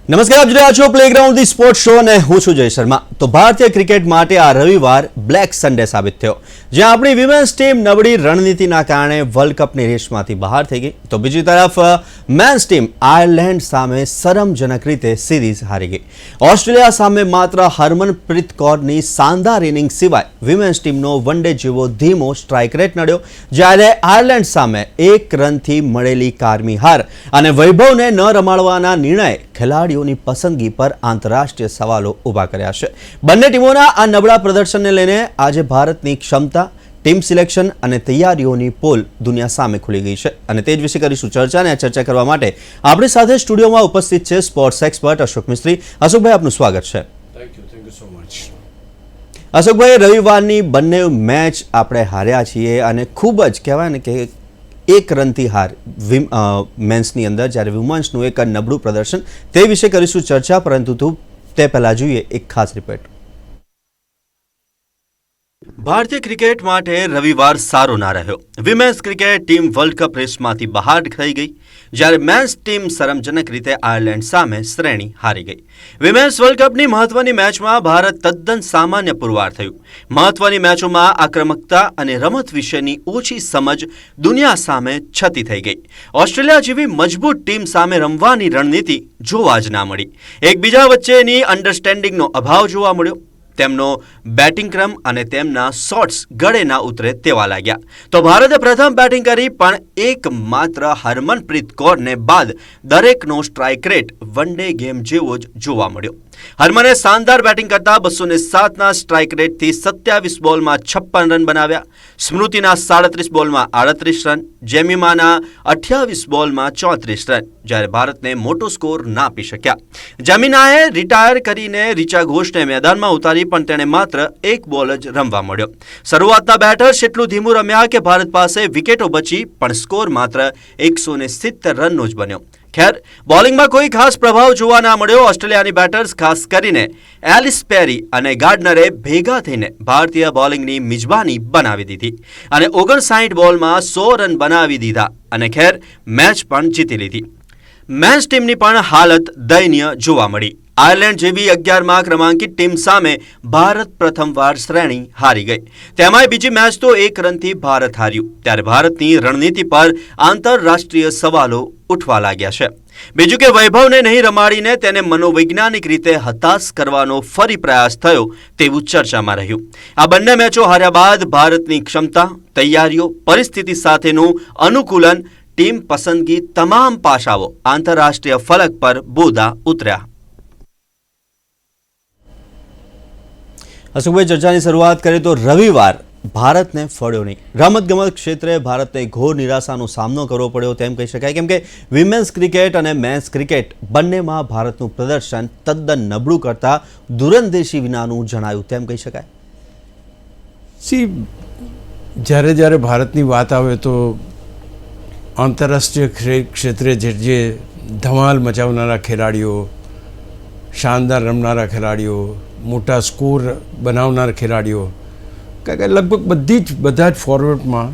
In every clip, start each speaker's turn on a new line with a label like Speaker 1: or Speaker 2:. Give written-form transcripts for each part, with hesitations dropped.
Speaker 1: નમસ્કાર, આપ જોઈ રહ્યા છો પ્લેગ્રાઉન્ડ ધી સ્પોર્ટ્સ શો અને હું છું જય શર્મા। તો ભારતીય ક્રિકેટ માટે આ રવિવાર બ્લેક સન્ડે સાબિત થયો, જ્યાં આપણી વિમેન્સ ટીમ નબળી રણનીતિના કારણે વર્લ્ડ કપની રેસમાંથી બહાર થઈ ગઈ, તો બીજી તરફ મેન્સ ટીમ આયર્લેન્ડ સામે શરમજનક રીતે સિરીઝ હારી ગઈ। ઓસ્ટ્રેલિયા સામે માત્ર હરમનપ્રીત કૌરની શાનદાર ઇનિંગ સિવાય વિમેન્સ ટીમનો વન ડે જેવો ધીમો સ્ટ્રાઇક રેટ નડ્યો, જ્યારે આયર્લેન્ડ સામે 1 રનથી મળેલી કારમી હાર અને વૈભવને ન રમાડવાના નિર્ણય ખેલાડીઓની પસંદગી પર આંતરરાષ્ટ્રીય સવાલો ઊભા કર્યા છે। બંને ટીમોના આ નબળા પ્રદર્શનને લઈને આજે ભારતની ક્ષમતા, ટીમ સિલેક્શન અને તૈયારીઓની પોલ દુનિયા સામે ખુલી ગઈ છે, અને તે જ વિશે કરીશું ચર્ચા। અને આ ચર્ચા કરવા માટે આપણી સાથે સ્ટુડિયોમાં ઉપસ્થિત છે સ્પોર્ટ્સ એક્સપર્ટ અશોક મિસ્ત્રી। અશોકભાઈ, આપનું સ્વાગત છે।
Speaker 2: Thank you so much.
Speaker 1: અશોકભાઈ, રવિવારની બંને મેચ આપણે હાર્યા છીએ અને ખૂબ જ કહેવાય ને કે 1 રનથી હાર મેન્સની અંદર, જ્યારે વુમન્સનું એક નબળું પ્રદર્શન, તે વિશે કરીશું ચર્ચા, પરંતુ તે પહેલાં જોઈએ એક ખાસ રિપોર્ટ। ભારતીય ક્રિકેટ માટે રવિવાર સારો ના રહ્યો। Women's cricket team world cup રેસમાંથી બહાર થઈ ગઈ, જ્યારે મેન્સ ટીમ શરમજનક રીતે આયર્લેન્ડ સામે શ્રેણી હારી ગઈ। વિમેન્સ વર્લ્ડ કપની મહત્વની મેચમાં ભારત તદ્દન સામાન્ય પુરવાર થયું। મહત્વની મેચોમાં આક્રમકતા અને રમત વિશેની ઓછી સમજ દુનિયા સામે છતી થઈ ગઈ। ઓસ્ટ્રેલિયા જેવી મજબૂત ટીમ સામે રમવાની રણનીતિ જોવા જ ના મળી। એકબીજા વચ્ચેની અન્ડરસ્ટેન્ડિંગનો અભાવ જોવા મળ્યો। તેમનો બેટિંગ ક્રમ અને તેમના શોટ્સ ગળે ના ઉતરે તેવા લાગ્યા। તો ભારતે પ્રથમ બેટિંગ કરી, પણ એકમાત્ર હરમનપ્રીત કૌરને બાદ દરેકનો strike rate one day game જેવો જ જોવા મળ્યો। હરમને શાનદાર બેટિંગ કરતા 207ના સ્ટ્રાઇક રેટથી 27 બોલમાં 56 રન બનાવ્યા। સ્મૃતિના 37 બોલમાં 38 રન, જેમિમાના 28 બોલમાં 34 રન, જ્યારે ભારતને મોટો સ્કોર ના આપી શક્યા। જેમિનાએ રિટાયર કરીને રિચા ઘોષને મેદાનમાં ઉતારી, પણ તેણે માત્ર 1 બોલ જ રમવા મળ્યો। શરૂઆતના બેટર્સ એટલું ધીમું રમ્યા કે ભારત પાસે વિકેટો બચી, પણ સ્કોર માત્ર 170 રનનો જ બન્યો। ખેર, બોલિંગમાં કોઈ ખાસ પ્રભાવ જોવા ના મળ્યો। ઓસ્ટ્રેલિયાની બેટર્સ, ખાસ કરીને એલિસ પેરી અને ગાર્ડનરે ભેગા થઈને ભારતીય બોલિંગની મિજબાની બનાવી દીધી અને 59 બોલમાં 100 રન બનાવી દીધા, અને ખેર, મેચ પણ જીતી લીધી। મેન્સ ટીમની પણ હાલત દયનીય જોવા મળી। આયર્લેન્ડ જેવી 11મા ક્રમાંકિત ટીમ સામે ભારત પ્રથમવાર શ્રેણી હારી ગઈ, તેમાંય બીજી મેચ તો 1 રનથી ભારત હાર્યું, ત્યારે ભારતની રણનીતિ પર આંતરરાષ્ટ્રીય સવાલો ઉઠવા લાગ્યા છે। બીજું કે વૈભવને નહીં રમાડીને તેને મનોવૈજ્ઞાનિક રીતે હતાશ કરવાનો ફરી પ્રયાસ થયો તેવું ચર્ચામાં રહ્યું। આ બંને મેચો હાર્યા બાદ ભારતની ક્ષમતા, તૈયારીઓ, પરિસ્થિતિ સાથેનું અનુકૂલન, ટીમ પસંદગી, તમામ પાસાઓ આંતરરાષ્ટ્રીય ફલક પર બોદા ઉતર્યા। અશોકભાઈ, ચર્ચાની શરૂઆત કરીએ તો રવિવાર ભારતને ફળ્યો નહીં। રમતગમત ક્ષેત્રે ભારતને ઘોર નિરાશાનો સામનો કરવો પડ્યો તેમ કહી શકાય, કેમ કે વિમેન્સ ક્રિકેટ અને મેન્સ ક્રિકેટ બંનેમાં ભારતનું પ્રદર્શન તદ્દન નબળું કરતા દૂરંદેશી વિનાનું જણાયું તેમ કહી શકાય।
Speaker 2: જ્યારે ભારતની વાત આવે તો આંતરરાષ્ટ્રીય ક્ષેત્રે જે ધમાલ મચાવનારા ખેલાડીઓ, શાનદાર રમનારા ખેલાડીઓ, મોટા સ્કોર બનાવનાર ખેલાડીઓ, કારણ કે લગભગ બધા જ ફોર્મેટમાં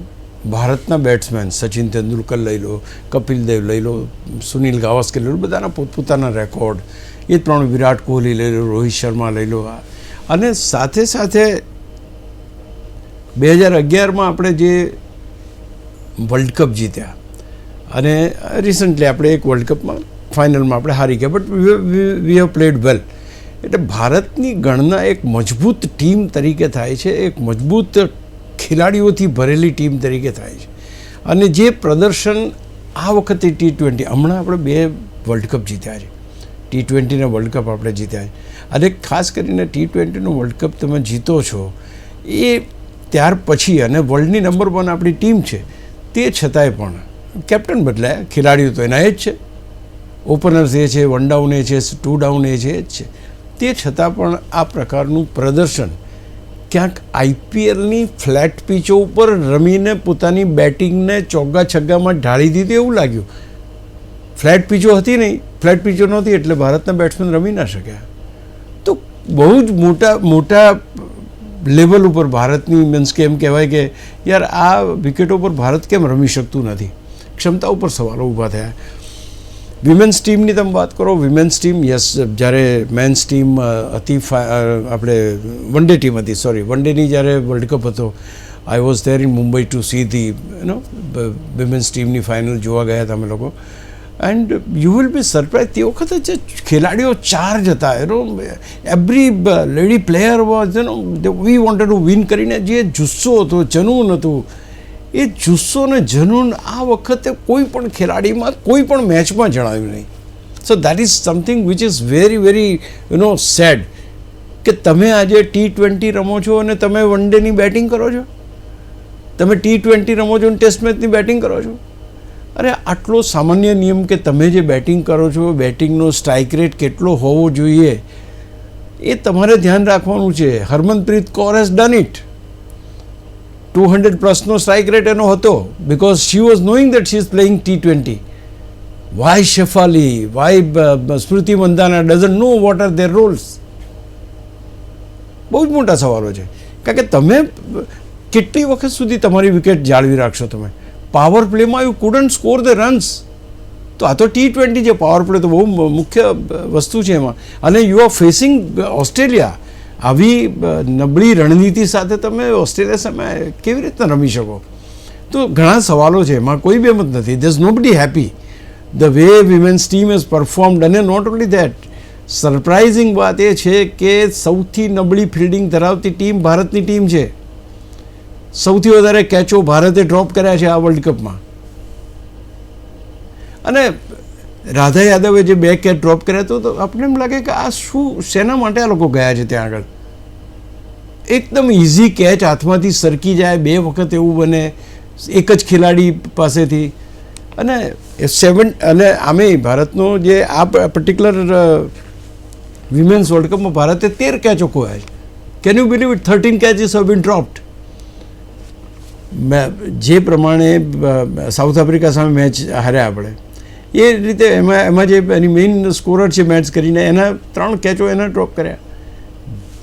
Speaker 2: ભારતના બેટ્સમેન, સચિન તેંડુલકર લઈ લો, કપિલ દેવ લઈ લો, સુનિલ ગાવસ્કર લઈ લો, બધાના પોતપોતાના રેકોર્ડ, એ જ પ્રમાણે વિરાટ કોહલી લઈ લો, રોહિત શર્મા લઈ લો, અને સાથે સાથે 2011માં આપણે જે વર્લ્ડ કપ જીત્યા, અને રિસન્ટલી આપણે એક વર્લ્ડ કપમાં ફાઇનલમાં આપણે હારી ગયા, બટ વી હેવ પ્લેડ વેલ। એટલે ભારતની ગણના એક મજબૂત ટીમ તરીકે થાય છે, એક મજબૂત ખેલાડીઓથી ભરેલી ટીમ તરીકે થાય છે, અને જે પ્રદર્શન આ વખતે T20, હમણાં આપણે 2 વર્લ્ડ કપ જીત્યા છે, T20ના વર્લ્ડ કપ આપણે જીત્યા છે, અને ખાસ કરીને T20નો વર્લ્ડ કપ તમે જીતો છો એ ત્યાર પછી, અને વર્લ્ડની નંબર 1 આપણી ટીમ છે, તે છતાંય પણ કેપ્ટન બદલાયા, ખેલાડીઓ તો એના એ જ છે, ઓપનર્સ એ છે, 1 ડાઉન એ છે, 2 ડાઉન એ છે, એ જ છે, તે છતાં પણ આ પ્રકારનું પ્રદર્શન ક્યાંક IPLની ફ્લેટ પીચો ઉપર રમીને પોતાની બેટિંગને ચોગ્ગા છગ્ગામાં ઢાળી દીધી એવું લાગ્યું। ફ્લેટ પીચો હતી નહીં, ફ્લેટ પીચો નહોતી એટલે ભારતના બેટ્સમેન રમી ના શક્યા। તો બહુ જ મોટા લેવલ ઉપર ભારતની મીન્સ કે એમ કહેવાય કે યાર આ વિકેટો પર ભારત કેમ રમી શકતું નથી, ક્ષમતા ઉપર સવાલો ઊભા થયા। વિમેન્સ ટીમની તમે વાત કરો, વિમેન્સ ટીમ યસ, જ્યારે મેન્સ ટીમ હતી આપણે વન ડે ટીમ હતી, સોરી વન ડેની જ્યારે વર્લ્ડ કપ હતો, I was there in Mumbai to see the women's ટીમની ફાઇનલ જોવા ગયા હતા અમે લોકો. And you will be surprise, તે વખતે જે ખેલાડીઓ ચાર્જ હતા, every lady player was we wanted to win કરીને જે જુસ્સો હતો, જનૂન હતું, એ જુસ્સો ને જનૂન આ વખતે કોઈ પણ ખેલાડીમાં કોઈ પણ મેચમાં જણાવ્યું નહીં. So that is something which is very very sad કે તમે આજે T20 રમો છો અને તમે વન ડેની બેટિંગ કરો છો, તમે T20 રમો છો અને ટેસ્ટ મેચની બેટિંગ કરો છો. અરે આટલો સામાન્ય નિયમ કે તમે જે બેટિંગ કરો છો, બેટિંગનો સ્ટ્રાઇક રેટ કેટલો હોવો જોઈએ એ તમારે ધ્યાન રાખવાનું છે. Harmanpreet Kaur has done it. 200+ strike rate એનો હતો because she was knowing that she is playing T20. Why Shefali, why Smriti Mandhana doesn't know what are their roles? બહુ જ મોટા સવાલો છે. કારણ કે તમે કેટલી વખત સુધી તમારી વિકેટ જાળવી રાખશો? તમે પાવર પ્લેમાં you couldn't score the runs. તો આ તો T20 છે, પાવર પ્લે તો બહુ મુખ્ય વસ્તુ છે એમાં. અને યુ આર ફેસિંગ ઓસ્ટ્રેલિયા. આવી નબળી રણનીતિ સાથે તમે ઓસ્ટ્રેલિયા સામે કેવી રીતના રમી શકો? તો ઘણા સવાલો છે, એમાં કોઈ બેમત નથી. There is nobody happy the way women's team has performed. અને નોટ ઓનલી ધેટ, સરપ્રાઇઝિંગ વાત એ છે કે સૌથી નબળી ફિલ્ડિંગ ધરાવતી ટીમ ભારતની ટીમ છે. સૌથી વધારે કેચો ભારતે ડ્રોપ કર્યા છે આ વર્લ્ડ કપમાં. અને રાધા યાદવે જે 2 કેચ ડ્રોપ કર્યા તો આપણને એમ લાગે કે આ શું, શેના માટે આ લોકો ગયા છે ત્યાં આગળ? એકદમ ઇઝી કેચ હાથમાંથી સરકી જાય, 2 વખત એવું બને એક જ ખેલાડી પાસેથી. અને અને આમે ભારતનો જે આ પર્ટિક્યુલર વિમેન્સ વર્લ્ડ કપમાં ભારતે 13 કેચો ખોયા છે. Can you believe it? 13 catches have been dropped. જે પ્રમાણે સાઉથ આફ્રિકા સામે મેચ હાર્યા આપણે, એ રીતે એમાં જે એની મેઇન સ્કોરર છે મેચ કરીને, એના 3 કેચો એના ડ્રોપ કર્યા.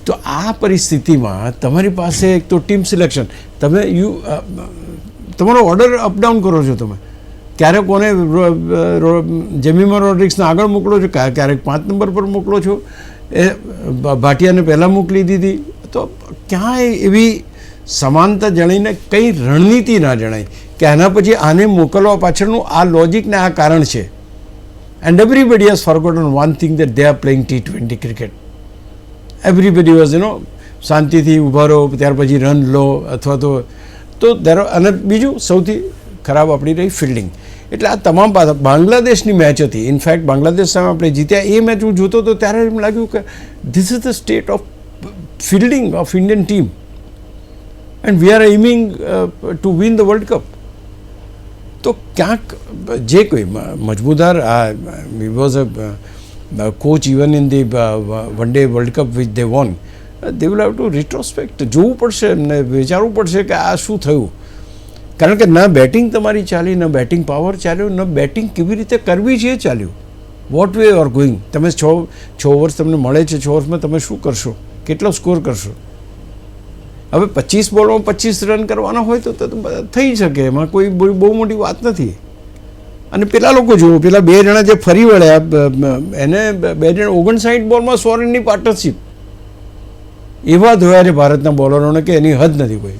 Speaker 2: તો આ પરિસ્થિતિમાં તમારી પાસે એક તો ટીમ સિલેક્શન, તમે તમારો ઓર્ડર અપડાઉન કરો છો. તમે ક્યારેક કોને જેમિમા રોડ્રિગ્સને આગળ મોકલો છો, ક્યારેક 5 નંબર પર મોકલો છો, એ ભાટિયાને પહેલાં મોકલી દીધી. તો ક્યાંય એવી સમાનતા જણાઈને કંઈ રણનીતિ ના જણાય કે આના પછી આને મોકલવા પાછળનું આ લોજિક ને આ કારણ છે. And everybody has forgotten one thing that they are playing T20 cricket. Everybody was શાંતિથી ઊભા રહો, ત્યાર પછી રન લો, અથવા તો અને બીજું સૌથી ખરાબ આપણી રહી ફિલ્ડિંગ. એટલે આ તમામ બાંગ્લાદેશની મેચ હતી. ઇનફેક્ટ બાંગ્લાદેશ સામે આપણે જીત્યા એ મેચ હું જોતો હતો ત્યારે એમ લાગ્યું કે this is the state of fielding of Indian team and we are aiming to win the world cup. તો ક્યાંક જે કોઈ Muzumdar we was a coach even in the one day world cup which they won, they will have to retrospect. જોવું પડશે એમને, વિચારવું પડશે કે આ શું થયું. કારણ કે ન બેટિંગ તમારી ચાલી, ન બેટિંગ પાવર ચાલ્યો, ન બેટિંગ કેવી રીતે કરવી છે એ ચાલ્યું. What we are going. તમે 6 ઓવર્સ તમને મળે છે, 6 ઓવર્સમાં તમે શું કરશો, કેટલો સ્કોર કરશો? હવે 25 બોલમાં 25 રન કરવાના હોય તો થઈ શકે, એમાં કોઈ બહુ મોટી વાત નથી. અને પેલા લોકો જુઓ, પેલા 2 જણા જે ફરી વળ્યા, એને 2 જણા 59 બોલમાં 100 રનની પાર્ટનરશિપ. એવા ધોયા છે ભારતના બોલરોને કે એની હદ નથી કોઈ.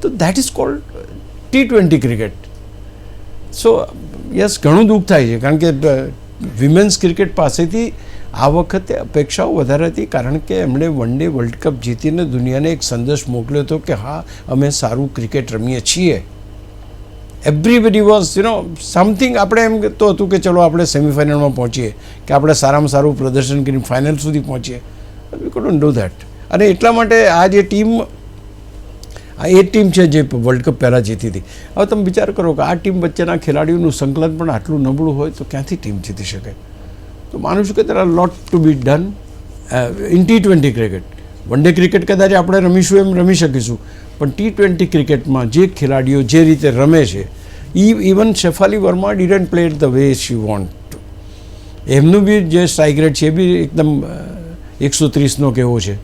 Speaker 2: તો that is called T20 cricket. So yes, ઘણું દુઃખ થાય છે કારણ કે વિમેન્સ ક્રિકેટ પાસેથી આ વખતે અપેક્ષાઓ વધારે હતી, કારણ કે એમણે વન ડે વર્લ્ડ કપ જીતીને દુનિયાને એક સંદેશ મોકલ્યો હતો કે હા, અમે સારું ક્રિકેટ રમીએ છીએ. Everybody was something. આપણે એમ તો હતું કે ચલો આપણે સેમિફાઇનલમાં પહોંચીએ, કે આપણે સારામાં સારું પ્રદર્શન કરીને ફાઇનલ સુધી પહોંચીએ. વી કુડન્ટ ડુ ધેટ. અને એટલા માટે આ જે ટીમ, એ ટીમ છે જે વર્લ્ડ કપ પહેલાં જીતી હતી. હવે તમે વિચાર કરો કે આ ટીમ વચ્ચેના ખેલાડીઓનું સંકલન પણ આટલું નબળું હોય તો ક્યાંથી ટીમ જીતી શકે? તો માનું છું કે there are lot to be done in T20 cricket. One day cricket કદાચ આપણે રમીશું એમ રમી શકીશું, પણ T20 ક્રિકેટમાં જે ખેલાડીઓ જે રીતે રમે છે, even Shefali Verma didn't play the way she want to. એમનું બી જે સ્ટ્રાઇક રેટ છે એ બી એકદમ 130નો કેવો છે.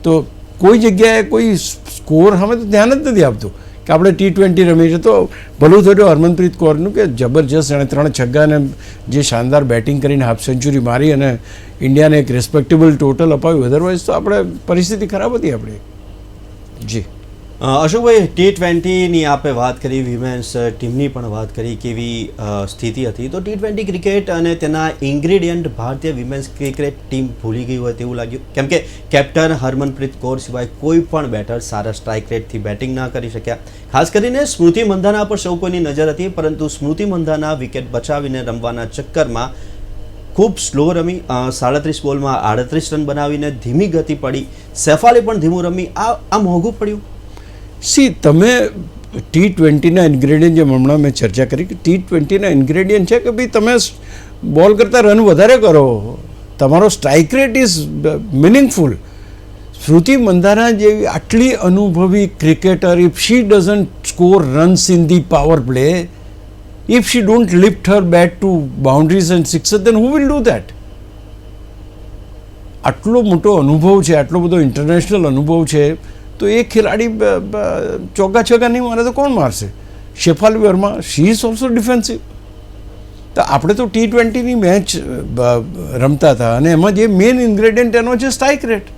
Speaker 2: તો કોઈ જગ્યાએ કોઈ સ્કોર સામે તો ધ્યાન જ નથી આપતું કે આપણે T20 રમીએ છીએ. તો ભલું થયું હરમનપ્રીત કૌરનું કે જબરજસ્ત એણે 3 છગ્ગાને જે શાનદાર બેટિંગ કરીને હાફ સેન્ચુરી મારી અને ઇન્ડિયાને એક રિસ્પેક્ટેબલ ટોટલ અપાવ્યું. અધરવાઇઝ તો આપણે પરિસ્થિતિ ખરાબ હતી આપણી. જી
Speaker 1: અશોકભાઈ, T20ની આપે વાત કરી, વિમેન્સ ટીમની પણ વાત કરી, કેવી સ્થિતિ હતી. તો T20 ક્રિકેટ અને તેના ઇન્ગ્રેડિયન્ટ ભારતીય વિમેન્સ ક્રિકેટ ટીમ ભૂલી ગઈ હોય તેવું લાગ્યું, કેમ કે કેપ્ટન હરમનપ્રીત કૌર સિવાય કોઈ પણ બેટર સારા સ્ટ્રાઇક રેટથી બેટિંગ ના કરી શક્યા. ખાસ કરીને સ્મૃતિ મંધાના પર સૌ કોઈની નજર હતી, પરંતુ સ્મૃતિ મંધાના વિકેટ બચાવીને રમવાના ચક્કરમાં ખૂબ સ્લો રમી, 37 બોલમાં 38 રન બનાવીને ધીમી ગતિ પડી. સેફાલી પણ ધીમું રમી. આ મોંઘું પડ્યું.
Speaker 2: તમે T20ના ઇન્ગ્રેડિયન્ટ જેમ હમણાં મેં ચર્ચા કરી કે T20ના ઇન્ગ્રેડિયન્ટ છે કે ભાઈ તમે બોલ કરતાં રન વધારે કરો, તમારો strike rate is meaningful. Shruti Mandhana જેવી આટલી અનુભવી ક્રિકેટર, if she doesn't score runs in the power play, if she don't lift her bat to boundaries and sixes, then who will do that? આટલો મોટો અનુભવ છે, આટલો બધો ઇન્ટરનેશનલ અનુભવ છે, તો એ ખેલાડી ચોગ્ગા છગ્ગા નહીં મારે તો કોણ મારશે? Shefali Verma, she is also defensive. તો આપણે તો T20ની મેચ રમતા હતા અને એમાં જે મેઇન ઇન્ગ્રેડિયન્ટ એનો છે સ્ટ્રાઇક રેટ.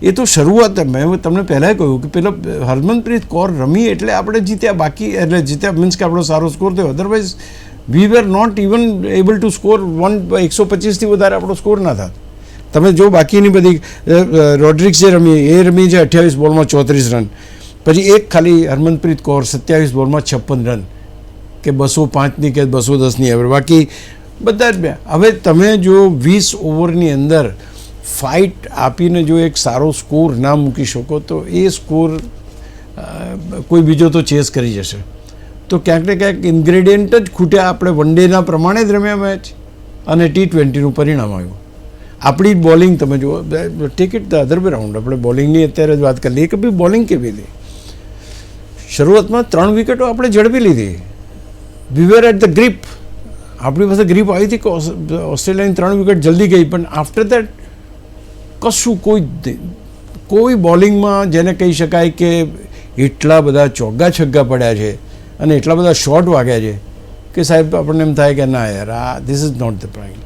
Speaker 2: એ તો શરૂઆત, મેં તમને પહેલાં કહ્યું કે પેલો હરમનપ્રીત કૌર રમી એટલે આપણે જીત્યા. બાકી એટલે જીત્યા મીન્સ કે આપણો સારો સ્કોર થયો. Otherwise we were not even able to score 125થી વધારે આપણો સ્કોર ના થાત. તમે જો બાકીની બધી રોડ્રિક્સ જે રમી છે 28 બોલમાં 34 રન, પછી એક ખાલી હરમનપ્રીત કૌર 27 બોલમાં 56 રન, કે 205ની કે 210ની એવરેજ. બાકી બધા જ બે. હવે તમે જો 20 ઓવરની અંદર ફાઇટ આપીને જો એક સારો સ્કોર ના મૂકી શકો તો એ સ્કોર કોઈ બીજો તો ચેસ કરી જશે. તો ક્યાંક ને ક્યાંક ઇન્ગ્રેડિયન્ટ જ ખૂટ્યા. આપણે વન ડેના પ્રમાણે જ રમ્યા મેચ અને T20નું પરિણામ આવ્યું. આપણી બોલિંગ તમે જુઓ, take it the other way round. આપણે બોલિંગની અત્યારે જ વાત કરી લઈએ કે ભાઈ બોલિંગ કેવી હતી. શરૂઆતમાં 3 વિકેટો આપણે ઝડપી લીધી. વી વેર એટ ધ ગ્રીપ. આપણી પાસે ગ્રીપ આવી હતી કે ઓસ્ટ્રેલિયાની 3 વિકેટ જલ્દી ગઈ, પણ આફ્ટર દેટ કશું કોઈ બોલિંગમાં જેને કહી શકાય કે એટલા બધા ચોગ્ગા છગ્ગા પડ્યા છે અને એટલા બધા શોટ વાગ્યા છે કે સાહેબ આપણને એમ થાય કે ના યાર, આ this is not the prime.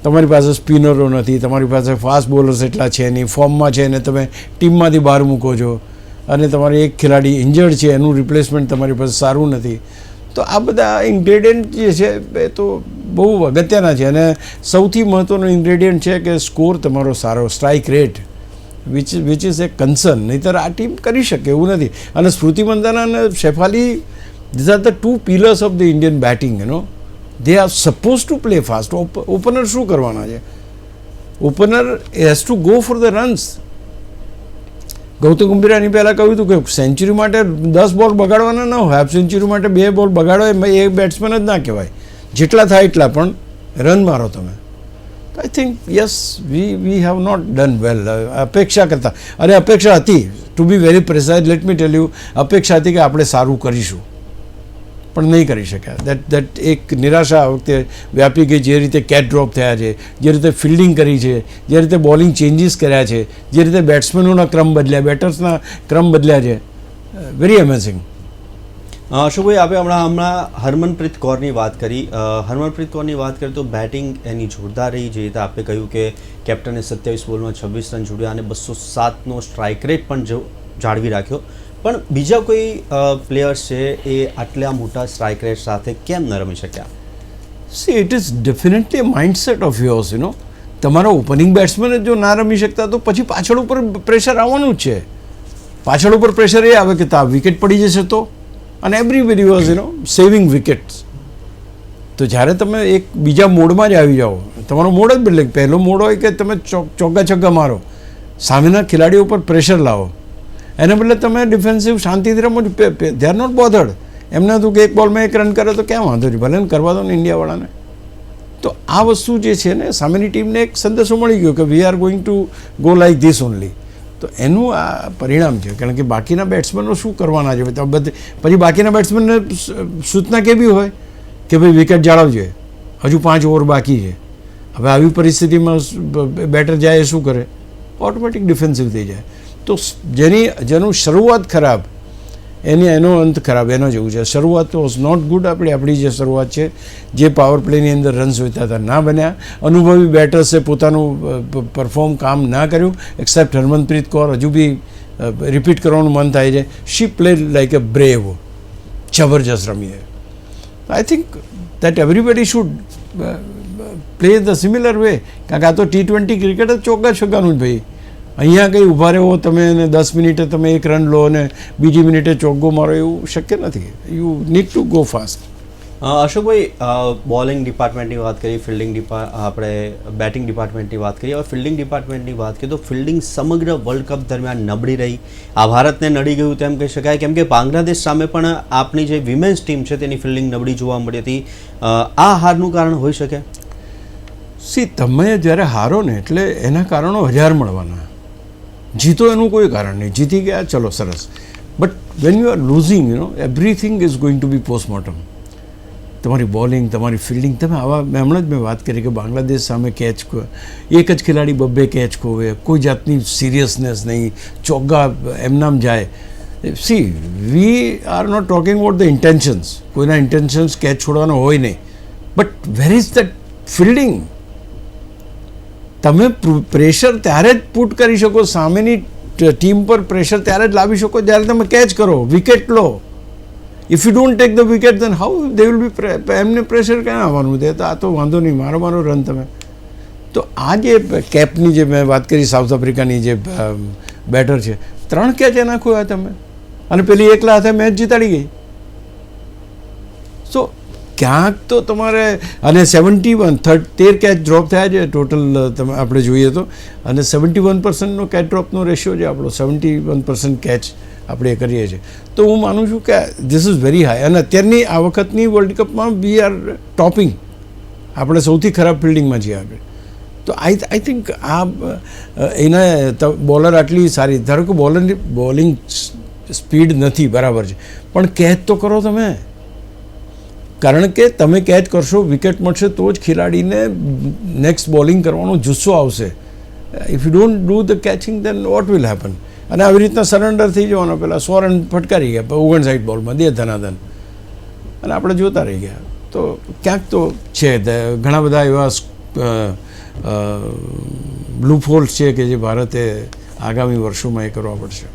Speaker 2: તમારી પાસે સ્પિનરો નથી, તમારી પાસે ફાસ્ટ બોલર્સ એટલા છે નહીં, ફોર્મમાં છે ને તમે ટીમમાંથી બહાર મૂકો છો અને તમારે એક ખેલાડી ઇન્જર્ડ છે, એનું રિપ્લેસમેન્ટ તમારી પાસે સારું નથી. તો આ બધા ઇન્ગ્રેડિયન્ટ જે છે એ તો બહુ અગત્યના છે અને સૌથી મહત્ત્વનો ઇન્ગ્રેડિયન્ટ છે કે સ્કોર તમારો સારો, strike rate, which is A concern. નહીંતર આ ટીમ કરી શકે એવું નથી. અને સ્મૃતિ મંધાના અને Shafali, these are the 2 pillars of the Indian batting. They are suppose to play fast. Opener શું કરવાના છે? Opener has to go for the runs. Gautam ગંભીરાની પહેલાં કહ્યું હતું કે સેન્ચુરી માટે 10 બોલ બગાડવાના ન હોય, હાફ સેન્ચુરી માટે 2 બોલ બગાડો એ બેટ્સમેન જ ના કહેવાય. જેટલા થાય એટલા પણ રન મારો તમે. I think yes, we have not done well અપેક્ષા કરતાં. અને અપેક્ષા હતી, to be very precise, let me tell you, અપેક્ષા હતી કે આપણે સારું કરીશું, પણ નહીં કરી શક્યા. દેટ એક નિરાશા આ વખતે વ્યાપી ગઈ. જે રીતે કેચ ડ્રોપ થયા છે, જે રીતે ફિલ્ડિંગ કરી છે, જે રીતે બોલિંગ ચેન્જીસ કર્યા છે, જે રીતે બેટ્સમેનોના ક્રમ બદલ્યા, બેટર્સના ક્રમ બદલ્યા છે, વેરી અમેઝિંગ.
Speaker 1: અશોકભાઈ, આપણે હમણાં હરમનપ્રીત કૌરની વાત કરી. હરમનપ્રીત કૌરની વાત કરીએ તો બેટિંગ એની જોરદાર રહી. જે રીતે આપણે કહ્યું કે કેપ્ટને 27 બોલમાં 26 રન જોડ્યા અને 207નો સ્ટ્રાઇક રેટ પણ જાળવી રાખ્યો. પણ બીજા કોઈ પ્લેયર્સ છે એ આટલા મોટા સ્ટ્રાઇક રેટ સાથે કેમ ન રમી શક્યા?
Speaker 2: C, it is definitely mindset of yours. તમારા ઓપનિંગ બેટ્સમેન જો ના રમી શકતા તો પછી પાછળ ઉપર પ્રેશર આવવાનું જ છે. પાછળ ઉપર પ્રેશર એ આવે કે વિકેટ પડી જશે તો, અને એવરીબડી વોઝ સેવિંગ વિકેટ્સ. તો જ્યારે તમે એક બીજા મોડમાં જ આવી જાઓ, તમારો મોડ જ બદલે. પહેલો મોડ હોય કે તમે ચોગ્ગા છગ્ગા મારો, સામેના ખેલાડીઓ પર પ્રેશર લાવો, એને બદલે તમે ડિફેન્સિવ શાંતિથી રમો. They are not bothered. એમને હતું કે એક બોલમાં 1 રન કરે તો ક્યાં વાંધો નહીં, ભલે ને કરવા દો ને ઇન્ડિયાવાળાને. તો આ વસ્તુ જે છે ને, સામેની ટીમને એક સંદેશો મળી ગયો કે we are going to go like this only. તો એનું આ પરિણામ છે. કારણ કે બાકીના બેટ્સમેનો શું કરવાના છે? પછી બાકીના બેટ્સમેનને સૂચના કેવી હોય કે ભાઈ વિકેટ જાળવજો, હજુ 5 ઓવર બાકી છે. હવે આવી પરિસ્થિતિમાં બેટર જાય એ શું કરે? ઓટોમેટિક ડિફેન્સિવ થઈ જાય. તો જેનું શરૂઆત ખરાબ એનો અંત ખરાબ, એનો જેવું છે. શરૂઆત વોઝ નોટ ગુડ. આપણી જે શરૂઆત છે, જે પાવર પ્લેની અંદર રન્સ જોઈતા હતા ના બન્યા. અનુભવી બેટર્સે પોતાનું પરફોર્મ કામ ના કર્યું, એક્સેપ્ટ હરમનપ્રીત કૌર. હજુ બી રિપીટ કરવાનું મન થાય છે. She played like a brave, જબરજસ્ત રમી. I think that everybody should play the similar way. કારણ કે આ તો T20 ક્રિકેટ જ ચોગ્ગા છગ્ગાનું જ ભાઈ. અહીંયા કંઈ ઊભા રહો તમે અને 10 મિનિટે તમે 1 રન લો અને બીજી મિનિટે ચોગ્ગો મારો, એવું શક્ય નથી. You need to go fast.
Speaker 1: અશોકભાઈ, બોલિંગ ડિપાર્ટમેન્ટની વાત કરીએ, આપણે બેટિંગ ડિપાર્ટમેન્ટની વાત કરીએ. હવે ફિલ્ડિંગ ડિપાર્ટમેન્ટની વાત કરીએ તો ફિલ્ડિંગ સમગ્ર વર્લ્ડ કપ દરમિયાન નબળી રહી. આ ભારતને નડી ગયું તેમ કહી શકાય, કેમ કે બાંગ્લાદેશ સામે પણ આપણી જે વિમેન્સ ટીમ છે તેની ફિલ્ડિંગ નબળી જોવા મળી હતી. આ હારનું કારણ હોઈ શકે?
Speaker 2: તમે જ્યારે હારો ને એટલે એના કારણો 1000 મળવાના. જીતો એનું કોઈ કારણ નહીં. જીતી ગયા, ચલો સરસ. But when you are losing, everything is going to be postmortem. તમારી બોલિંગ, તમારી ફિલ્ડિંગ, તમે આવા હમણાં જ મેં વાત કરી કે બાંગ્લાદેશ સામે કેચ, એક જ ખેલાડી 2 કેચ ખોવે, કોઈ જાતની સિરિયસનેસ નહીં, ચોગ્ગા એમનામ જાય. See, we are not talking about the intentions. કોઈના ઇન્ટેન્શન્સ કેચ છોડવાનો હોય નહીં, but where is the fielding? તમે પ્રેશર ત્યારે જ પુટ કરી શકો, સામેની ટીમ પર પ્રેશર ત્યારે જ લાવી શકો જ્યારે તમે કેચ કરો, વિકેટ લો. If you don't take the wicket then how they will be, એમને પ્રેશર ક્યાં આવવાનું? તે તો આ તો વાંધો નહીં, મારો રન તમે. તો આ જે કેપની જે મેં વાત કરી, સાઉથ આફ્રિકાની જે બેટર છે, 3 કેચ એના ખોયા તમે, અને પેલી એકલા હાથે મેચ જીતાડી ગઈ. સો ક્યાંક તો તમારે, અને 13 કેચ ડ્રોપ થયા છે ટોટલ તમે આપણે જોઈએ તો, અને 71%નો કેચ ડ્રોપનો રેશિયો છે આપણો. 71% કેચ આપણે કરીએ છીએ. તો હું માનું છું કે ધીસ ઇઝ વેરી હાઈ. અને અત્યારની આ વખતની વર્લ્ડ કપમાં વી આર ટોપિંગ. આપણે સૌથી ખરાબ ફિલ્ડિંગમાં છીએ આગળ. તો આઈ થિંક આ એના બોલર આટલી સારી, ધારો કે બોલિંગ સ્પીડ નથી બરાબર છે, પણ કેચ તો કરો તમે. કારણ કે તમે કેચ કરશો, વિકેટ મળશે તો જ ખેલાડીને નેક્સ્ટ બોલિંગ કરવાનો જુસ્સો આવશે. If you don't do the catching then what will happen? અને આવી રીતના સરેન્ડર થઈ જવાનો. પહેલાં 100 રન ફટકારી ગયા, 59 બોલમાં દે ધનાધન, અને આપણે જોતા રહી ગયા. તો ક્યાંક તો છે, ઘણા બધા એવા બ્લુ હોલ્સ છે કે જે ભારતે આગામી વર્ષોમાં એ કરવા પડશે.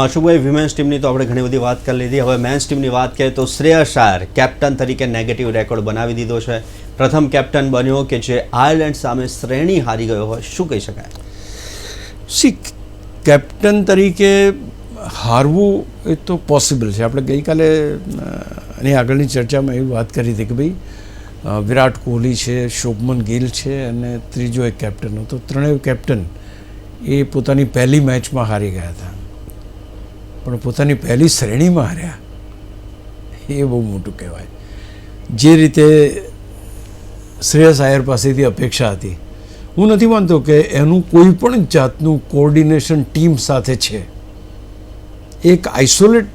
Speaker 1: અશોકભાઈ, વિમેન્સ ટીમની તો આપણે ઘણી બધી વાત કરી લીધી. હવે મેન્સ ટીમની વાત કરીએ તો શ્રેયસ આયર કેપ્ટન તરીકે નેગેટિવ રેકોર્ડ બનાવી દીધો છે. પ્રથમ કેપ્ટન બન્યો કે જે આયર્લેન્ડ સામે શ્રેણી હારી ગયો હોય, શું કહી શકાય?
Speaker 2: સી, કેપ્ટન તરીકે હારવું એ તો પોસિબલ છે. આપણે ગઈકાલે એની આગળની ચર્ચામાં એવી વાત કરી હતી કે ભાઈ વિરાટ કોહલી છે, શુભમન ગિલ છે, અને ત્રીજો એક કેપ્ટન હતો. ત્રણેય કેપ્ટન એ પોતાની પહેલી મેચમાં હારી ગયા હતા, પણ પોતાની પહેલી શ્રેણીમાં હાર્યા. એ બહુ મોટું કહેવાય. જે રીતે શ્રેયસ આયર પાસેથી અપેક્ષા હતી, હું નથી માનતો કે એનું કોઈ પણ જાતનું કોર્ડિનેશન ટીમ સાથે છે. એક આઇસોલેટ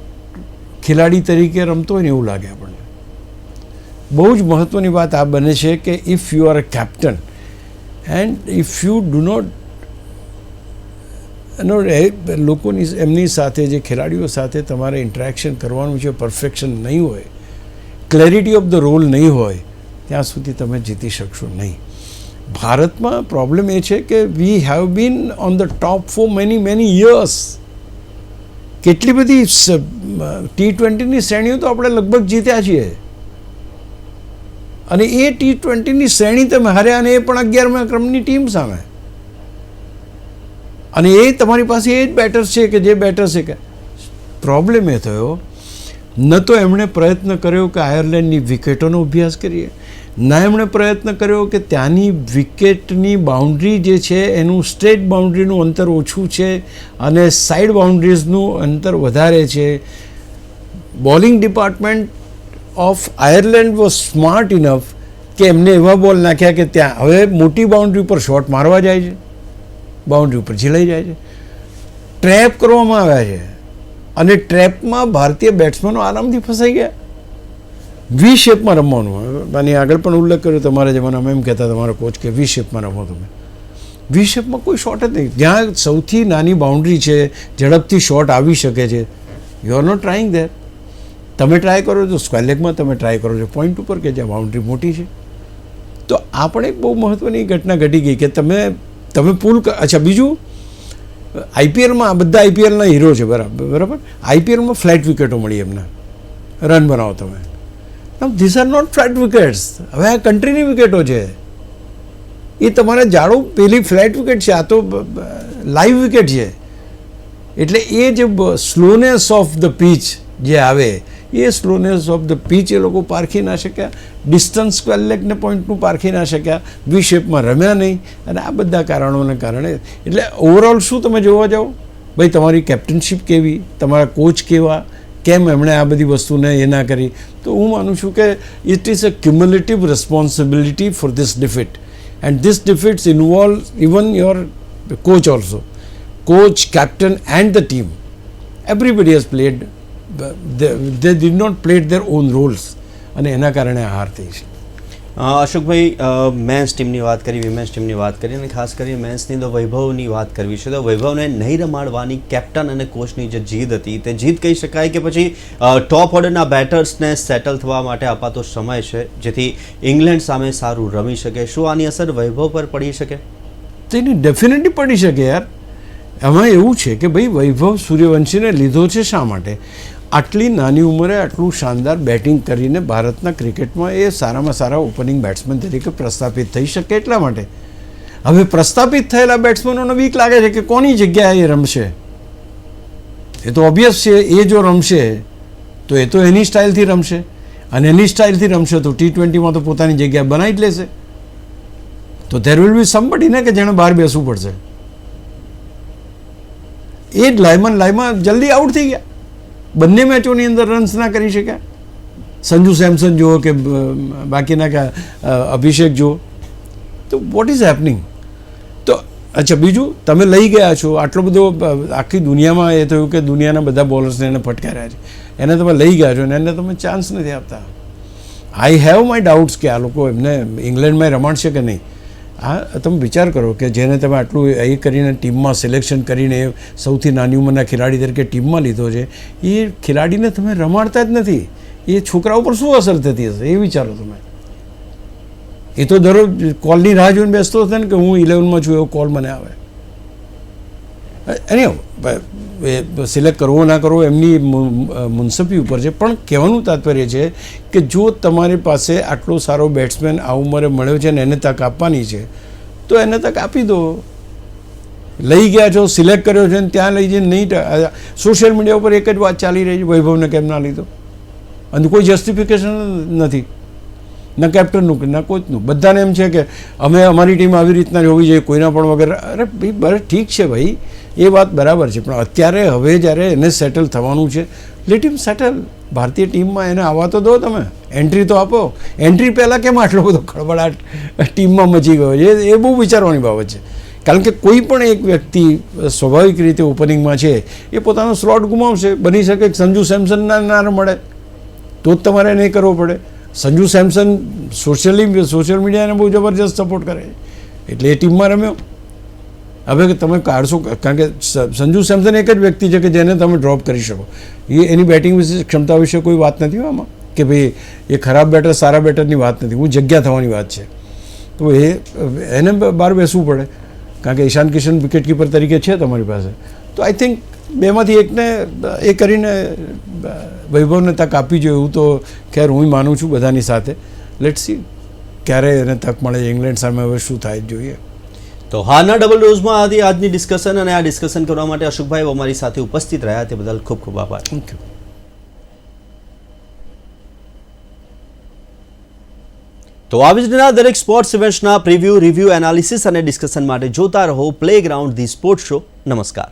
Speaker 2: ખેલાડી તરીકે રમતો હોય ને એવું લાગે આપણને. બહુ જ મહત્ત્વની વાત આ બને છે કે if you are a captain and if you do not લોકોની એમની સાથે, જે ખેલાડીઓ સાથે તમારે ઇન્ટરેક્શન કરવાનું છે, પરફેક્શન નહીં હોય, ક્લેરિટી ઓફ ધ રોલ નહીં હોય, ત્યાં સુધી તમે જીતી શકશો નહીં. ભારતમાં પ્રોબ્લેમ એ છે કે we have been on the top for many years. કેટલી બધી T20ની શ્રેણીઓ તો આપણે લગભગ જીત્યા છીએ, અને એ T20ની શ્રેણી તમે હાર્યા, અને એ પણ 11મા ક્રમની ટીમ સામે. અને એ તમારી પાસે એ જ બેટર્સ છે કે જે બેટર્સ છે કે પ્રોબ્લેમ એ થયો, ન તો એમણે પ્રયત્ન કર્યો કે આયર્લેન્ડની વિકેટોનો અભ્યાસ કરીએ, ના એમણે પ્રયત્ન કર્યો કે ત્યાંની વિકેટની બાઉન્ડ્રી જે છે એનું સ્ટ્રેટ બાઉન્ડ્રીનું અંતર ઓછું છે અને સાઈડ બાઉન્ડ્રીઝનું અંતર વધારે છે. Bowling department of Ireland was smart enough કે એમને એવા બોલ નાખ્યા કે ત્યાં હવે મોટી બાઉન્ડ્રી ઉપર શોટ મારવા જાય છે, બાઉન્ડ્રી ઉપર ઝીલાઈ જાય છે, ટ્રેપ કરવામાં આવ્યા છે, અને ટ્રેપમાં ભારતીય બેટ્સમેનો આરામથી ફસાઈ ગયા. વી શેપમાં રમવાનું. અને આગળ પણ ઉલ્લેખ કર્યો તમારા જમાનામાં, એમ કહેતા તમારા કોચ કે વી શેપમાં રમો તમે. વી શેપમાં કોઈ શોટ જ નહીં. જ્યાં સૌથી નાની બાઉન્ડ્રી છે, ઝડપથી શોટ આવી શકે છે, you are not trying there. તમે ટ્રાય કરો છો સ્ક્વેર લેગમાં, તમે ટ્રાય કરો છો પોઈન્ટ ઉપર કે જ્યાં બાઉન્ડ્રી મોટી છે. તો આ પણ એક બહુ મહત્ત્વની ઘટના ઘટી ગઈ કે તમે પુલ. અચ્છા, બીજું આઈપીએલમાં આ બધા આઈપીએલના હીરો છે, બરાબર. આઈપીએલમાં ફ્લેટ વિકેટો મળી એમને, રન બનાવો તમે. This are not flat wickets. હવે આ કન્ટ્રીની વિકેટો છે, એ તમારે જાડો પેલી ફ્લેટ વિકેટ છે, આ તો લાઈવ વિકેટ છે. એટલે એ જે સ્લોનેસ ઓફ ધ પીચ જે આવે, એ સ્લોનેસ ઓફ ધ પીચ એ લોકો પારખી ના શક્યા, ડિસ્ટન્સ સ્ક્વેર લેગને પોઈન્ટનું પારખી ના શક્યા, વી શેપમાં રમ્યા નહીં, અને આ બધા કારણોને કારણે. એટલે ઓવરઓલ શું તમે જોવા જાઓ, ભાઈ તમારી કેપ્ટનશીપ કેવી, તમારા કોચ કેવા, કેમ એમણે આ બધી વસ્તુને એ ના કરી. તો હું માનું છું કે it is a cumulative responsibility for this defeat, and this defeats involve even your coach also. Coach, captain and the team. Everybody has played. They did not play their own roles. અને એના કારણે આ હાર થઈ છે.
Speaker 1: અશોકભાઈ, men's ટીમની વાત કરી, વિમેન્સ ટીમની વાત કરી, અને ખાસ કરીને મેન્સની તો વૈભવની વાત કરવી છે. તો વૈભવને નહીં રમાડવાની કેપ્ટન અને કોચની જે જીદ હતી, તે જીદ કહી શકાય કે પછી ટોપ ઓર્ડરના બેટર્સને સેટલ થવા માટે અપાતો સમય છે, જેથી ઇંગ્લેન્ડ સામે સારું રમી શકે. શું આની અસર વૈભવ પર પડી શકે?
Speaker 2: તેની ડેફિનેટલી પડી શકે યાર. એમાં એવું છે કે ભાઈ વૈભવ સૂર્યવંશીને લીધો છે શા માટે? આટલી નાની ઉંમરે આટલું શાનદાર બેટિંગ કરીને ભારતના ક્રિકેટમાં એ સારામાં સારા ઓપનિંગ બેટ્સમેન તરીકે પ્રસ્થાપિત થઈ શકે એટલા માટે. હવે પ્રસ્થાપિત થયેલા બેટ્સમેનોને વીક લાગે છે કે કોની જગ્યાએ એ રમશે. એ તો ઓબ્વિયસ છે, એ જો રમશે તો એ તો એની સ્ટાઇલથી રમશે, અને એની સ્ટાઇલથી રમશે તો T20માં તો પોતાની જગ્યા બનાવી જ લેશે. તો ધેર વિલ બી સમબડી ને કે જેણે બહાર બેસવું પડશે. એ જ લાઈમાં જલ્દી આઉટ થઈ ગયા. બંને મેચોની અંદર રન્સ ના કરી શક્યા. સંજુ સેમસન જુઓ કે બાકીના કે અભિષેક જુઓ. તો વોટ ઇઝ હેપનિંગ? તો અચ્છા, બીજું તમે લઈ ગયા છો આટલો બધો, આખી દુનિયામાં એ થયું કે દુનિયાના બધા બોલર્સને એને ફટકાર્યા છે, એને તમે લઈ ગયા છો અને એને તમે ચાન્સ નથી આપતા. આઈ હેવ માય ડાઉટ્સ કે આ લોકો એમને ઇંગ્લેન્ડમાં રમાડશે કે નહીં. હા, તમે વિચાર કરો કે જેને તમે આટલું એ કરીને ટીમમાં સિલેક્શન કરીને સૌથી નાની ઉંમરના ખેલાડી તરીકે ટીમમાં લીધો છે, એ ખેલાડીને તમે રમાડતા જ નથી. એ છોકરા ઉપર શું અસર થતી હશે એ વિચારો તમે. એ તો દરરોજ કોલની રાહ જોઈને બેસતો હશે ને કે હું 11માં છું, એવો કોલ મને આવે. એને સિલેક્ટ કરવો ના કરવો એમની મુનસફી ઉપર છે, પણ કહેવાનું તાત્પર્ય છે કે જો તમારી પાસે આટલો સારો બેટ્સમેન આ ઉંમરે મળ્યો છે ને એને તક આપવાની છે, તો એને તક આપી દો. લઈ ગયા છો, સિલેક્ટ કર્યો છે ને ત્યાં લઈ જઈને નહીં. સોશિયલ મીડિયા ઉપર એક જ વાત ચાલી રહી છે, વૈભવને કેમ ના લીધો, અને કોઈ જસ્ટિફિકેશન નથી, ના કેપ્ટનનું ના કોચનું. બધાને એમ છે કે અમે અમારી ટીમ આવી રીતના જ હોવી જોઈએ, કોઈના પણ વગર. અરે ભાઈ ઠીક છે ભાઈ, એ વાત બરાબર છે, પણ અત્યારે હવે જ્યારે એને સેટલ થવાનું છે, લેટ હિમ સેટલ. ભારતીય ટીમમાં એને આવવા તો દો, તમે એન્ટ્રી તો આપો. એન્ટ્રી પહેલાં કેમ આટલો બધો ખળબળાટ ટીમમાં મચી ગયો છે, એ બહુ વિચારવાની બાબત છે. કારણ કે કોઈ પણ એક વ્યક્તિ સ્વાભાવિક રીતે ઓપનિંગમાં છે, એ પોતાનો સ્લોટ ગુમાવશે. બની શકે કે સંજુ સેમસન ના મળે તો જ તમારે નહીં કરવો પડે. સંજુ સેમસન સોશિયલ મીડિયાને બહુ જબરજસ્ત સપોર્ટ કરે છે, એટલે એ ટીમમાં રમ્યો. હવે તમે કાઢશો, કારણ કે સંજુ સેમસન એક જ વ્યક્તિ છે કે જેને તમે ડ્રોપ કરી શકો. એની બેટિંગ વિશે, ક્ષમતા વિશે કોઈ વાત નથી આમાં કે ભાઈ એ ખરાબ બેટર સારા બેટરની વાત નથી. હું જગ્યા થવાની વાત છે. તો એને બહાર બેસવું પડે, કારણ કે ઈશાન કિશન વિકેટકીપર તરીકે છે તમારી પાસે. તો આઈ થિંક બેમાંથી એકને એ કરીને વૈભવને તક આપવી જોઈએ. એવું તો ખેર હું માનું છું બધાની સાથે. લેટ્સ સી ક્યારે એને તક મળે. ઇંગ્લેન્ડ સામે હવે શું થાય જોઈએ.
Speaker 1: તો હાના ડબલ ડોઝમાં આજની ડિસ્કશન, અને આ ડિસ્કશન કરવા માટે અશોકભાઈ અમારી સાથે ઉપસ્થિત રહ્યા, તે બદલ ખૂબ ખૂબ આભાર.
Speaker 2: Thank you.
Speaker 1: તો આવી જ રીતના દરેક સ્પોર્ટ્સ ઇવેન્ટ્સના પ્રિવ્યૂ, રિવ્યૂ, એનાલિસિસ અને ડિસ્કશન માટે જોતા રહો પ્લેગ્રાઉન્ડ ધી સ્પોર્ટ્સ શો. નમસ્કાર.